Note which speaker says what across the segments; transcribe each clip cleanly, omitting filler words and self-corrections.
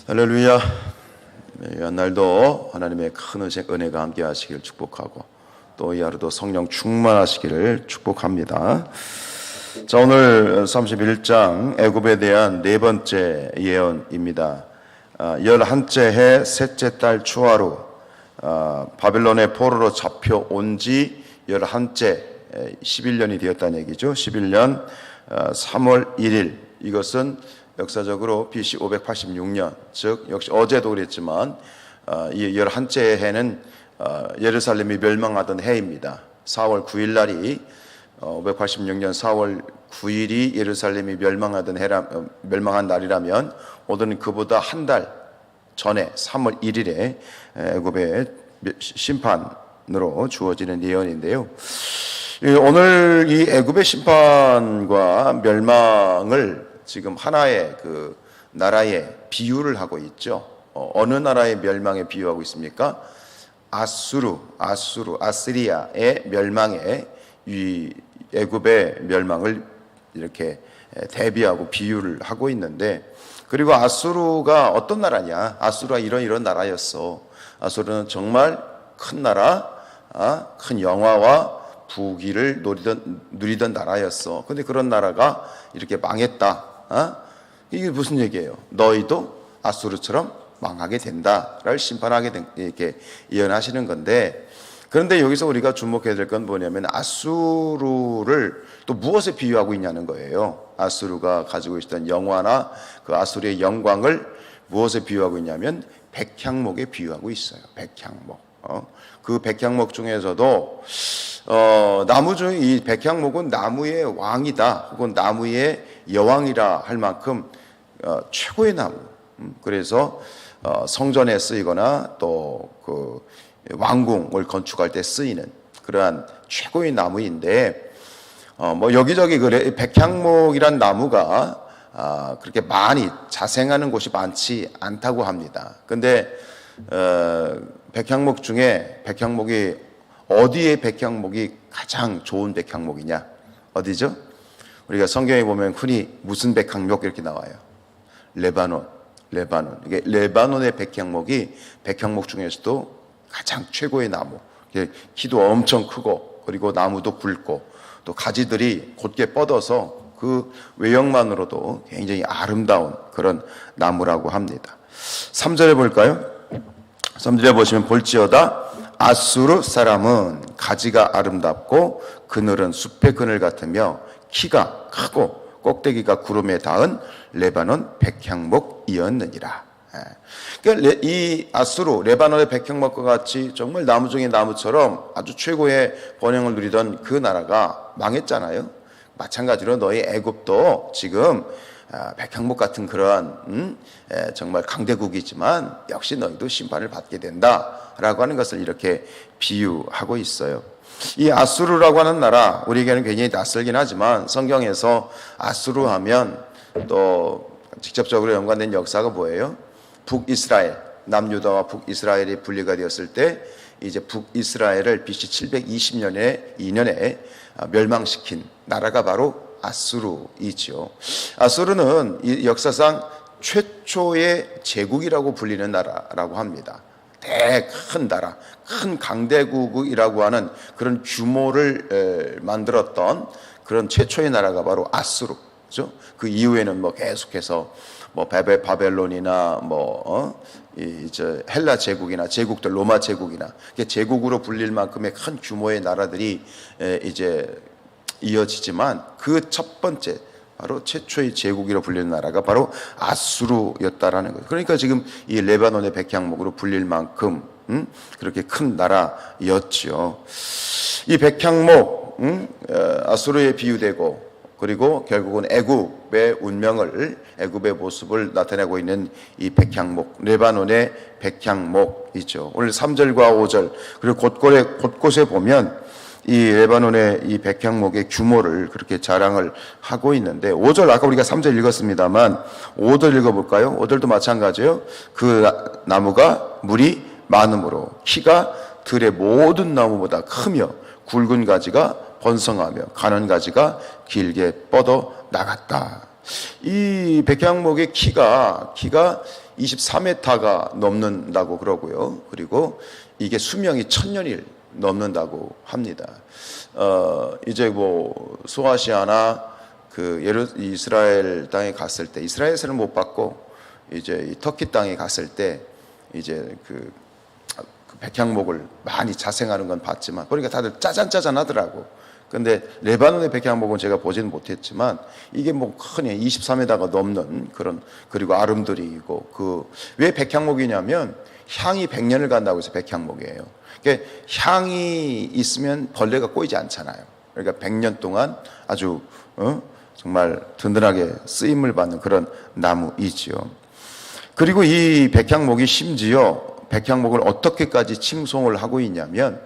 Speaker 1: 할렐루야. 이 날도 하나님의 큰 은혜가 함께 하시길 축복하고 또 이 하루도 성령 충만하시기를 축복합니다. 자, 오늘 31장 애굽에 대한 네 번째 예언입니다. 11째 해 셋째 달 초하루 바벨론의 포로로 잡혀온 지 11째 11년이 되었다는 얘기죠. 11년 3월 1일, 이것은 역사적으로 BC 586년, 즉 역시 어제도 그랬지만 이 11째 해는 예루살렘이 멸망하던 해입니다. 4월 9일 날이 586년 4월 9일이 예루살렘이 멸망한 날이라면 오늘은 그보다 한 달 전에 3월 1일에 애굽의 심판으로 주어지는 예언인데요. 오늘 이 애굽의 심판과 멸망을 지금 하나의 그 나라에 비유를 하고 있죠. 어느 나라의 멸망에 비유하고 있습니까? 아스리아의 멸망에 이 애굽의 멸망을 이렇게 대비하고 비유를 하고 있는데, 그리고 아수르가 어떤 나라냐? 아수르가 이런 나라였어. 아수르는 정말 큰 나라, 큰 영화와 부귀를 누리던 나라였어. 근데 그런 나라가 이렇게 망했다. 이게 무슨 얘기예요? 너희도 아수르처럼 망하게 된다를 심판하게 이렇게 예언하시는 건데, 그런데 여기서 우리가 주목해야 될 건 뭐냐면 아수르를 또 무엇에 비유하고 있냐는 거예요. 아수르가 가지고 있었던 영화나 그 아수르의 영광을 무엇에 비유하고 있냐면 백향목에 비유하고 있어요. 백향목. 그 백향목 중에서도 나무 중에 이 백향목은 나무의 왕이다, 혹은 나무의 여왕이라 할 만큼 최고의 나무. 그래서 성전에 쓰이거나 또 그 왕궁을 건축할 때 쓰이는 그러한 최고의 나무인데, 뭐 여기저기 그래 백향목이란 나무가 그렇게 많이 자생하는 곳이 많지 않다고 합니다. 근데 백향목 중에 백향목이 어디에 백향목이 가장 좋은 백향목이냐? 어디죠? 우리가 성경에 보면 흔히 무슨 백향목 이렇게 나와요. 레바논. 이게 레바논의 백향목이 백향목 중에서도 가장 최고의 나무. 키도 엄청 크고, 그리고 나무도 굵고, 또 가지들이 곧게 뻗어서 그 외형만으로도 굉장히 아름다운 그런 나무라고 합니다. 3절에 볼까요? 3절에 보시면 볼지어다 아수르 사람은 가지가 아름답고 그늘은 숲의 그늘 같으며 키가 크고 꼭대기가 구름에 닿은 레바논 백향목이었느니라. 그러니까 이 아수르, 레바논의 백향목과 같이 정말 나무 중의 나무처럼 아주 최고의 번영을 누리던 그 나라가 망했잖아요. 마찬가지로 너희 애굽도 지금 백향목 같은 그러한 정말 강대국이지만 역시 너희도 심판을 받게 된다라고 하는 것을 이렇게 비유하고 있어요. 이 아수르라고 하는 나라, 우리에게는 굉장히 낯설긴 하지만 성경에서 아수르 하면 또 직접적으로 연관된 역사가 뭐예요? 북이스라엘, 남유다와 북이스라엘이 분리가 되었을 때 이제 북이스라엘을 BC 720년에 멸망시킨 나라가 바로 아수르이죠. 아수르는 이 역사상 최초의 제국이라고 불리는 나라라고 합니다. 큰 나라, 큰 강대국이라고 하는 그런 규모를 만들었던 그런 최초의 나라가 바로 아수르죠. 그 이후에는 뭐 계속해서 뭐 바벨론이나 이제 헬라 제국이나 제국들, 로마 제국이나 제국으로 불릴 만큼의 큰 규모의 나라들이 이제 이어지지만 그 첫 번째 바로 최초의 제국이라 불리는 나라가 바로 아수르였다라는 거예요. 그러니까 지금 이 레바논의 백향목으로 불릴 만큼 그렇게 큰 나라였죠. 이 백향목 아수르에 비유되고, 그리고 결국은 애굽의 운명을, 애굽의 모습을 나타내고 있는 이 백향목, 레바논의 백향목이죠. 오늘 3절과 5절 그리고 곳곳에 보면 이 레바논의 이 백향목의 규모를 그렇게 자랑을 하고 있는데, 5절 아까 우리가 3절 읽었습니다만 5절 읽어볼까요? 5절도 마찬가지예요. 그 나무가 물이 많으므로 키가 들의 모든 나무보다 크며 굵은 가지가 번성하며 가는 가지가 길게 뻗어 나갔다. 이 백향목의 키가 23m가 넘는다고 그러고요. 그리고 이게 수명이 1000년이 넘는다고 합니다. 이제 뭐 소아시아나 이스라엘 땅에 갔을 때, 이스라엘에서는 못 봤고 이제 이 터키 땅에 갔을 때 이제 그 백향목을 많이 자생하는 건 봤지만, 그러니까 다들 짜잔짜잔 하더라고. 근데 레바논의 백향목은 제가 보지는 못했지만 이게 뭐 크니 23m가 넘는 그런, 그리고 아름드리고, 왜 백향목이냐면 향이 100년을 간다고 해서 백향목이에요. 그러니까 향이 있으면 벌레가 꼬이지 않잖아요. 그러니까 100년 동안 아주 정말 든든하게 쓰임을 받는 그런 나무이지요. 그리고 이 백향목이 심지어 백향목을 어떻게까지 칭송을 하고 있냐면,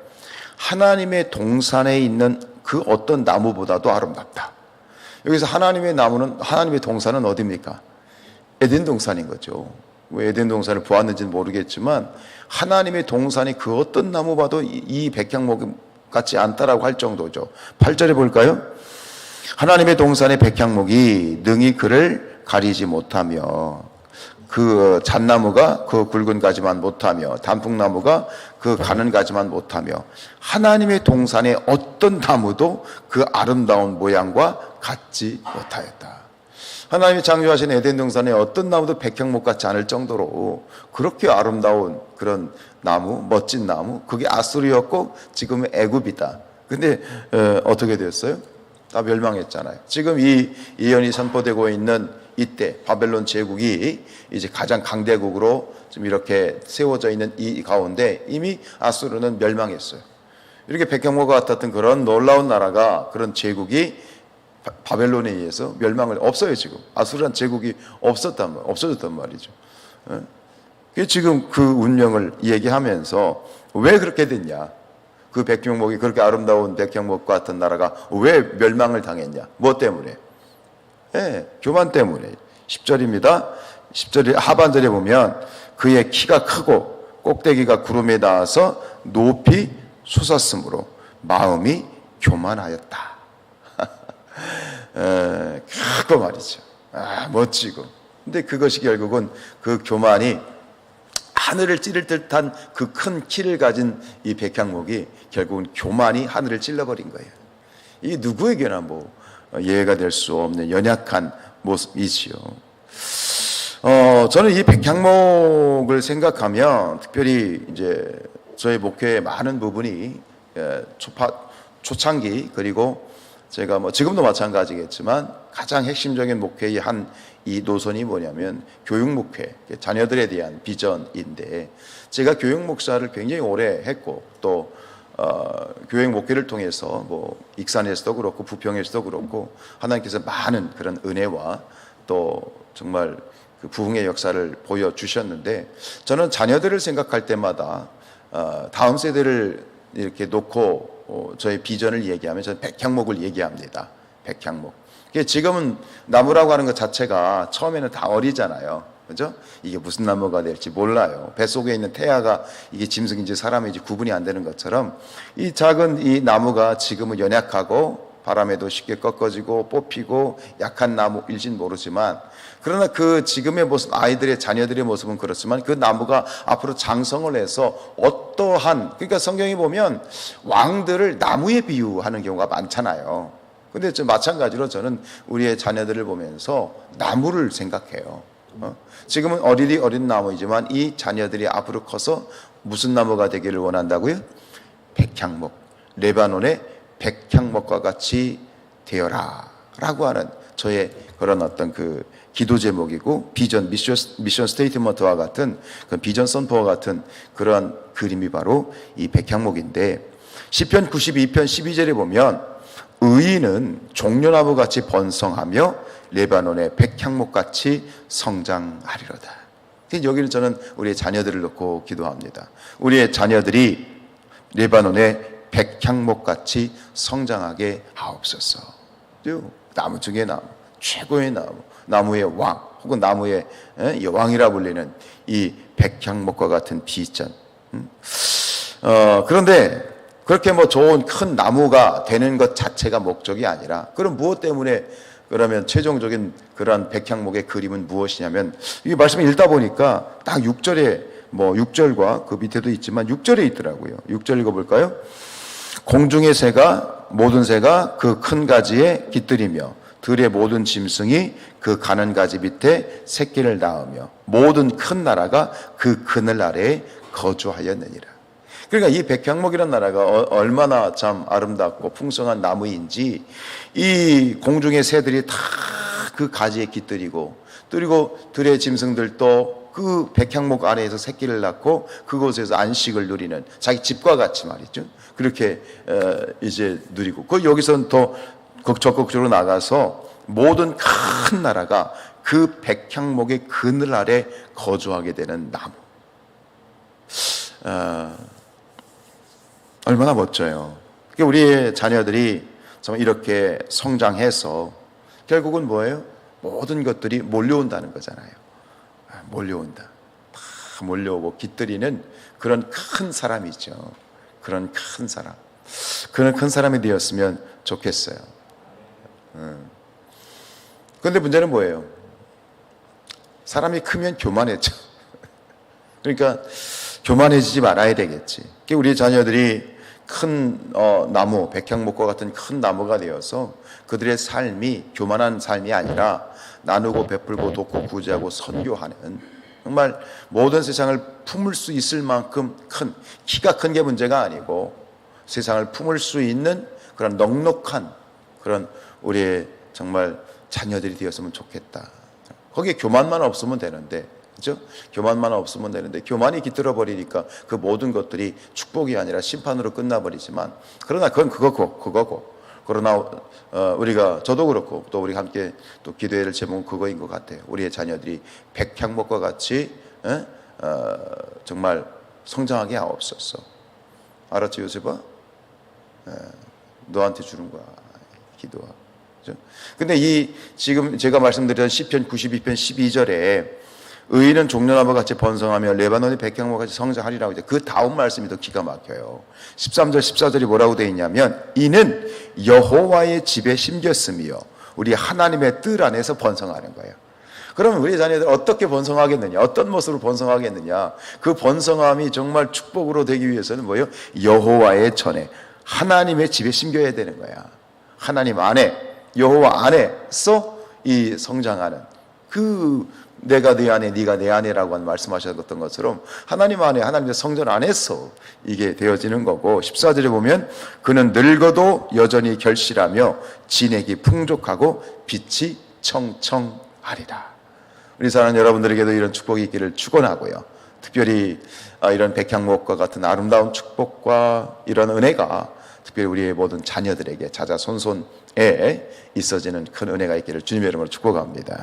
Speaker 1: 하나님의 동산에 있는 그 어떤 나무보다도 아름답다. 여기서 하나님의 동산은 어디입니까? 에덴 동산인 거죠. 왜 에덴 동산을 보았는지는 모르겠지만 하나님의 동산이 그 어떤 나무봐도 이 백향목 같지 않다라고 할 정도죠. 8절에 볼까요? 하나님의 동산의 백향목이 능히 그를 가리지 못하며, 그 잣나무가 그 굵은 가지만 못하며, 단풍나무가 그 가는 가지만 못하며, 하나님의 동산의 어떤 나무도 그 아름다운 모양과 같지 못하였다. 하나님이 창조하신 에덴 동산의 어떤 나무도 백향목 같지 않을 정도로 그렇게 아름다운 그런 나무, 멋진 나무, 그게 아수르였고 지금은 애굽이다. 근데 어떻게 됐어요? 다 멸망했잖아요. 지금 이 예언이 선포되고 있는 이때 바벨론 제국이 이제 가장 강대국으로 좀 이렇게 세워져 있는 이 가운데 이미 아수르는 멸망했어요. 이렇게 백향목과 같았던 그런 놀라운 나라가, 그런 제국이 바벨론에 의해서 멸망을, 없어요. 지금 아수르란 제국이 없어졌단 말이죠. 지금 그 운명을 얘기하면서 왜 그렇게 됐냐, 그 백향목이, 그렇게 아름다운 백향목과 같은 나라가 왜 멸망을 당했냐, 뭐 때문에? 교만 때문에. 10절입니다. 10절 하반절에 보면 그의 키가 크고 꼭대기가 구름에 닿아서 높이 솟았으므로 마음이 교만하였다. 크고 말이죠. 멋지고. 근데 그것이 결국은 그 교만이, 하늘을 찌를 듯한 그 큰 키를 가진 이 백향목이 결국은 교만이 하늘을 찔러버린 거예요. 이게 누구에게나 뭐 예외가 될 수 없는 연약한 모습이지요. 저는 이 백향목을 생각하면 특별히 이제 저희 목회의 많은 부분이 초창기, 그리고 제가 뭐 지금도 마찬가지겠지만 가장 핵심적인 목회의 이 노선이 뭐냐면 교육 목회, 자녀들에 대한 비전인데, 제가 교육 목사를 굉장히 오래 했고, 또 교육 목회를 통해서 뭐 익산에서도 그렇고 부평에서도 그렇고 하나님께서 많은 그런 은혜와 또 정말 그 부흥의 역사를 보여주셨는데, 저는 자녀들을 생각할 때마다 다음 세대를 이렇게 놓고 저의 비전을 얘기하면 저는 백향목을 얘기합니다. 백향목. 지금은 나무라고 하는 것 자체가 처음에는 다 어리잖아요. 그죠? 이게 무슨 나무가 될지 몰라요. 뱃속에 있는 태아가 이게 짐승인지 사람인지 구분이 안 되는 것처럼 이 작은 이 나무가 지금은 연약하고 바람에도 쉽게 꺾어지고 뽑히고 약한 나무일진 모르지만, 그러나 그 지금의 모습, 아이들의 자녀들의 모습은 그렇지만 그 나무가 앞으로 장성을 해서 어떠한, 그러니까 성경이 보면 왕들을 나무에 비유하는 경우가 많잖아요. 근데 마찬가지로 저는 우리의 자녀들을 보면서 나무를 생각해요. 지금은 어린 나무이지만 이 자녀들이 앞으로 커서 무슨 나무가 되기를 원한다고요? 백향목, 레바논의 백향목과 같이 되어라 라고 하는 저의 그런 어떤 그 기도 제목이고, 비전, 미션 스테이트먼트와 같은 그 비전 선포와 같은 그런 그림이 바로 이 백향목인데, 시편 92편 12절에 보면 의인은 종려나무 같이 번성하며 레바논의 백향목 같이 성장하리로다. 여기는 저는 우리의 자녀들을 놓고 기도합니다. 우리의 자녀들이 레바논의 백향목 같이 성장하게 하옵소서. 나무 중에 나무, 최고의 나무, 나무의 왕, 혹은 나무의 여왕이라 불리는 이 백향목과 같은 비전. 그런데 그렇게 뭐 좋은 큰 나무가 되는 것 자체가 목적이 아니라, 그럼 무엇 때문에 그러면 최종적인 그러한 백향목의 그림은 무엇이냐면, 이 말씀을 읽다 보니까 딱 6절에 6절과 그 밑에도 있지만 6절에 있더라고요. 6절 읽어볼까요? 공중의 새가 모든 새가 그 큰 가지에 깃들이며 들의 모든 짐승이 그 가는 가지 밑에 새끼를 낳으며 모든 큰 나라가 그 그늘 아래에 거주하였느니라. 그러니까 이 백향목이라는 나라가 얼마나 참 아름답고 풍성한 나무인지, 이 공중의 새들이 다 그 가지에 깃들이고, 그리고 들의 짐승들도 그 백향목 아래에서 새끼를 낳고 그곳에서 안식을 누리는, 자기 집과 같이 말이죠. 그렇게 이제 누리고, 그 여기서는 더 적극적으로 나가서 모든 큰 나라가 그 백향목의 그늘 아래 거주하게 되는 나무. 얼마나 멋져요. 우리의 자녀들이 정말 이렇게 성장해서 결국은 뭐예요? 모든 것들이 몰려온다는 거잖아요. 몰려온다. 다 몰려오고 깃들이는 그런 큰 사람이죠. 그런 큰 사람. 그런 큰 사람이 되었으면 좋겠어요. 그런데 문제는 뭐예요? 사람이 크면 교만해져. 그러니까 교만해지지 말아야 되겠지. 우리 자녀들이 큰 나무, 백향목과 같은 큰 나무가 되어서 그들의 삶이 교만한 삶이 아니라 나누고 베풀고 돕고 구제하고 선교하는, 정말 모든 세상을 품을 수 있을 만큼 큰, 키가 큰 게 문제가 아니고 세상을 품을 수 있는 그런 넉넉한 그런 우리의 정말 자녀들이 되었으면 좋겠다. 거기에 교만만 없으면 되는데, 그렇죠? 교만만 없으면 되는데 교만이 깃들어 버리니까 그 모든 것들이 축복이 아니라 심판으로 끝나버리지만, 그러나 그건 그거고 그러나 우리가, 저도 그렇고 또 우리 함께 또 기도해야 될 제목은 그거인 것 같아요. 우리의 자녀들이 백향목과 같이 정말 성장하게 하옵소서. 알았지, 요셉아? 너한테 주는 거야, 기도하고. 근데 이 지금 제가 말씀드린 시편 92편 12절에 의인은 종려나무와 같이 번성하며 레바논의 백향목과 같이 성장하리라고 이제 그 다음 말씀이 더 기가 막혀요. 13절 14절이 뭐라고 되어 있냐면, 이는 여호와의 집에 심겼으며 우리 하나님의 뜰 안에서 번성하는 거예요. 그러면 우리 자녀들 어떻게 번성하겠느냐, 어떤 모습으로 번성하겠느냐, 그 번성함이 정말 축복으로 되기 위해서는 뭐예요? 여호와의 전에 하나님의 집에 심겨야 되는 거야. 하나님 안에, 여호와 안에서 이 성장하는, 그 내가 네 안에 네가 내 안에라고 말씀하셨던 것처럼 하나님 안에, 하나님의 성전 안에서 이게 되어지는 거고, 14절에 보면 그는 늙어도 여전히 결실하며 진액이 풍족하고 빛이 청청하리라. 우리 사랑하는 여러분들에게도 이런 축복이 있기를 축원하고요. 특별히 이런 백향목과 같은 아름다운 축복과 이런 은혜가 특별히 우리의 모든 자녀들에게 자자손손에 있어지는 큰 은혜가 있기를 주님의 이름으로 축복합니다.